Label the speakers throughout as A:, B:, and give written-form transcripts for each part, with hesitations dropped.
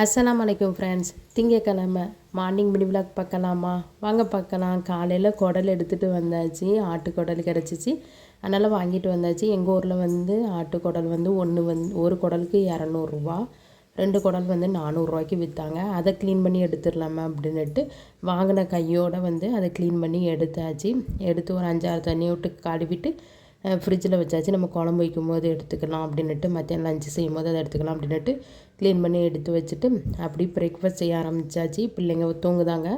A: அஸ்ஸலாமு அலைக்கும் ஃப்ரெண்ட்ஸ். திங்கக்கிழமை மார்னிங் மினி விலாக் பார்க்கலாமா? வாங்க பார்க்கலாம். காலையில் குடல் எடுத்துகிட்டு வந்தாச்சு. ஆட்டு குடல் கிடச்சிச்சு, அதனால் வாங்கிட்டு வந்தாச்சு. எங்கள் ஊரில் வந்து ஆட்டு குடல் வந்து ஒரு குடலுக்கு 200 2 குடல் வந்து 400 விற்றாங்க. அதை க்ளீன் பண்ணி எடுத்துடலாமா அப்படின்னுட்டு வாங்கின கையோடு வந்து அதை க்ளீன் பண்ணி எடுத்தாச்சு. எடுத்து ஒரு 5-6 தண்ணி விட்டு கழுவிட்டு ஃப்ரிட்ஜில் வச்சாச்சு. நம்ம குழம்பு வைக்கும் போது எடுத்துக்கலாம் அப்படின்னுட்டு, மத்தியானம் லஞ்சு செய்யும் போது அதை எடுத்துக்கலாம் அப்படின்னுட்டு க்ளீன் பண்ணி எடுத்து வச்சுட்டு அப்படி பிரேக்ஃபாஸ்ட் செய்ய ஆரம்பித்தாச்சு. பிள்ளைங்க தூங்குதாங்க.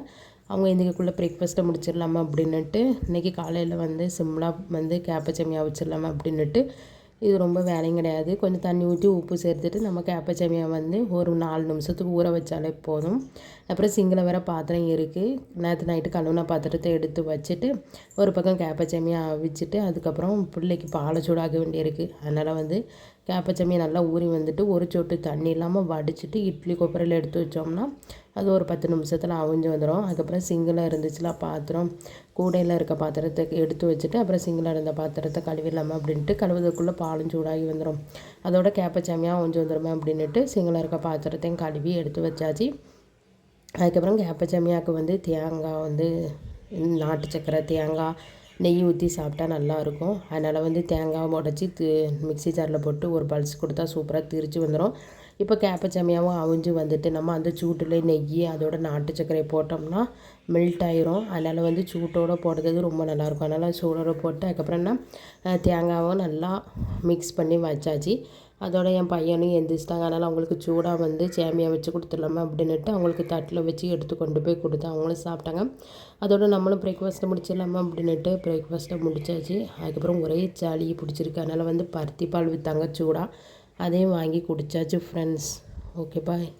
A: அவங்க இன்றைக்குள்ளே பிரேக்ஃபாஸ்ட்டை முடிச்சிடலாமா அப்படின்னுட்டு, இன்றைக்கி காலையில் வந்து சிம்லாக வந்து கேப்பச்சமியா வச்சிடலாமா அப்படின்னுட்டு. இது ரொம்ப வேலையும் கிடையாது. கொஞ்சம் தண்ணி ஊற்றி உப்பு சேர்த்துட்டு நம்ம கேப்பச்சமியா வந்து ஒரு 4 நிமிஷத்துக்கு ஊற வச்சாலே போதும். அப்புறம் சிங்கில் வேறு பாத்திரம் இருக்குது. நேற்று நைட்டு கழுவுன பாத்திரத்தை எடுத்து வச்சுட்டு ஒரு பக்கம் கேப்பச்சமியா அவிச்சிட்டு அதுக்கப்புறம் பிள்ளைக்கு பாலை சூடாக வேண்டியிருக்கு. அதனால் வந்து கேப்பச்சமியா நல்லா ஊறி வந்துட்டு ஒரு சொட்டு தண்ணி இல்லாமல் வடிச்சிட்டு இட்லி கொப்பரையில் எடுத்து வச்சோம்னா அது ஒரு 10 நிமிஷத்தில் அவிஞ்சு வந்துடும். அதுக்கப்புறம் சிங்கில் இருந்துச்சுல பாத்திரம், கூடையில் இருக்க பாத்திரத்தை எடுத்து வச்சுட்டு அப்புறம் சிங்கில் இருந்த பாத்திரத்தை கழுவிடலாமா அப்படின்ட்டு கழுவுறதுக்குள்ளே பாலும் சூடாகி வந்துடும். அதோட கேப்பச்சமியா அவிஞ்சு வந்துடுமே அப்படின்ட்டு சிங்கில் இருக்க பாத்திரத்தையும் கழுவி எடுத்து வச்சாச்சு. அதுக்கப்புறம் கேப்பச்சமியாவுக்கு வந்து தேங்காய் வந்து நாட்டு சக்கரை, தேங்காய், நெய் ஊற்றி சாப்பிட்டா நல்லாயிருக்கும். அதனால் வந்து தேங்காய் உடச்சி மிக்ஸி ஜாரில் போட்டு ஒரு பல்ஸ் கொடுத்தா சூப்பராக திரிச்சு வந்துடும். இப்போ கேப்பச்சமியாவும் அவிஞ்சு வந்துட்டு நம்ம அந்த சூட்டில் நெய் அதோட நாட்டு சர்க்கரை போட்டோம்னா மெல்ட் ஆயிரும். அதனால் வந்து சூட்டோடு போடுறது ரொம்ப நல்லாயிருக்கும். அதனால் சூடோடு போட்டு அதுக்கப்புறம்னா தேங்காவும் நல்லா மிக்ஸ் பண்ணி வச்சாச்சு. அதோட என் பையனும் எந்திரிச்சிட்டாங்க. அதனால் அவங்களுக்கு சூடாக வந்து சேமியா வச்சு கொடுத்துடலாமா அப்படின்னுட்டு அவங்களுக்கு தட்டில் வச்சு எடுத்து கொண்டு போய் கொடுத்து அவங்களும் சாப்பிட்டாங்க. அதோட நம்மளும் பிரேக்ஃபாஸ்ட்டை முடிச்சிடலாமா அப்படின்னுட்டு பிரேக்ஃபாஸ்ட்டை முடிச்சாச்சு. அதுக்கப்புறம் ஒரே சளி பிடிச்சிருக்கு. அதனால் வந்து பருத்தி பால் விற்றாங்க சூடாக, அதையும் வாங்கி குடித்தாச்சு ஃப்ரெண்ட்ஸ். Okay bye.